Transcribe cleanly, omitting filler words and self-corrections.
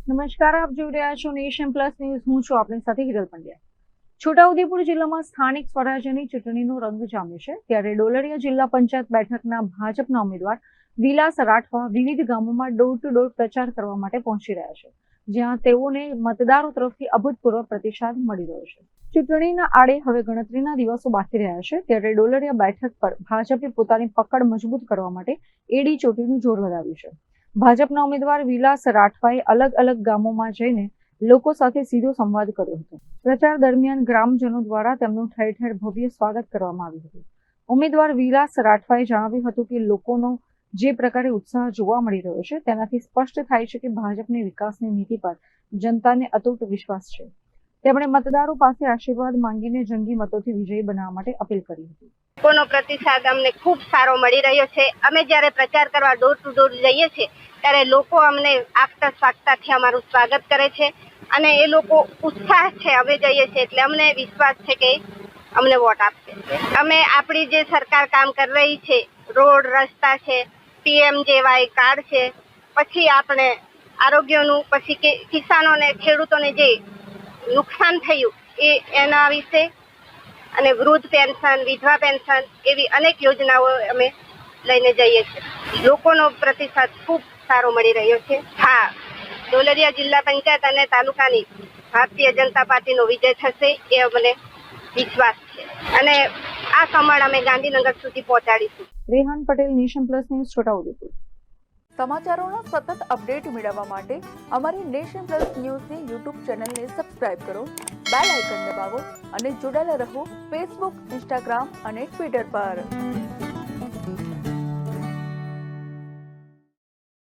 નમસ્કાર, આપ જોઈ રહ્યા છો નેશન પ્લસ ન્યૂઝ. હું છું આપની સાથે હિરલ પંડ્યા. છોટાઉદેપુર જિલ્લામાં સ્થાનિક સ્વરાજ્યની ચૂંટણીનો રંગ જામ્યો છે, ત્યારે ડોલરિયા જિલ્લા પંચાયત બેઠકના ભાજપના ઉમેદવાર વિલાસ રાઠવા વિવિધ ગામોમાં ડોર ટુ ડોર પ્રચાર કરવા માટે પહોંચી રહ્યા છે, જ્યાં તેઓને મતદારો તરફથી અભૂતપૂર્વ પ્રતિસાદ મળી રહ્યો છે. ચૂંટણીના આડે હવે ગણતરીના દિવસો બાકી રહ્યા છે, ત્યારે ડોલરિયા બેઠક પર ભાજપે પોતાની પકડ મજબૂત કરવા માટે એડી ચોટીનું જોર વધાર્યું છે. ભાજપના ઉમેદવાર વિલાસ રાઠવાએ અલગ અલગ ગામોમાં જઈને લોકો સાથે સીધો સંવાદ કર્યો હતો. પ્રચાર દરમિયાન ગ્રામજનો દ્વારા તેમનું ઠેર ઠેર ભવ્ય સ્વાગત કરવામાં આવ્યું હતું. ઉમેદવાર વિલાસ રાઠવાએ જણાવ્યું હતું કે લોકોનો જે પ્રકારે ઉત્સાહ જોવા મળી રહ્યો છે, તેનાથી સ્પષ્ટ થાય છે કે ભાજપની વિકાસની નીતિ પર જનતાને અતૂટ વિશ્વાસ છે. તેમણે મતદારો પાસે આશીર્વાદ માંગીને જંગી મતોથી વિજયી બનાવવા માટે અપીલ કરી હતી. લોકોનો પ્રતિસાદ અમને ખૂબ સારો મળી રહ્યો છે. અમે જ્યારે પ્રચાર કરવા ડોર ટુ ડોર જઈએ છીએ ત્યારે લોકો અમને આગતા સ્વાગતાથી અમારું સ્વાગત કરે છે અને એ લોકો ઉત્સાહ છે. અમે જઈએ છીએ એટલે અમને વિશ્વાસ છે કે અમને વોટ આપશે. અમે આપણી જે સરકાર કામ કરી રહી છે, રોડ રસ્તા છે, PMJY કાર્ડ છે, પછી આપણે આરોગ્યનું, પછી કિસાનોને ખેડૂતોને જે નુકસાન થયું એના વિશે, અને વૃદ્ધ પેન્શન, વિધવા પેન્શન, એવી અનેક યોજનાઓ અમે લઈને જઈએ છીએ. લોકોનો પ્રતિસાદ ખૂબ સારો મળી રહ્યો છે. હા, ડોલરિયા જિલ્લા પંચાયત અને તાલુકાની ભારતીય જનતા પાર્ટીનો વિજય થશે એ અમને વિશ્વાસ છે અને આ કમળ અમે ગાંધીનગર સુધી પહોંચાડીશું. Rehan Patel, nation plus news, Chhota Udaipur. સમાચારોનો સતત અપડેટ મેળવવા માટે અમારી નેશન પ્લસ ન્યૂઝની યુટ્યુબ ચેનલને સબસ્ક્રાઇબ કરો, બેલ આઇકન દબાવો અને જોડાયેલા રહો ફેસબુક, ઇન્સ્ટાગ્રામ અને ટ્વિટર પર.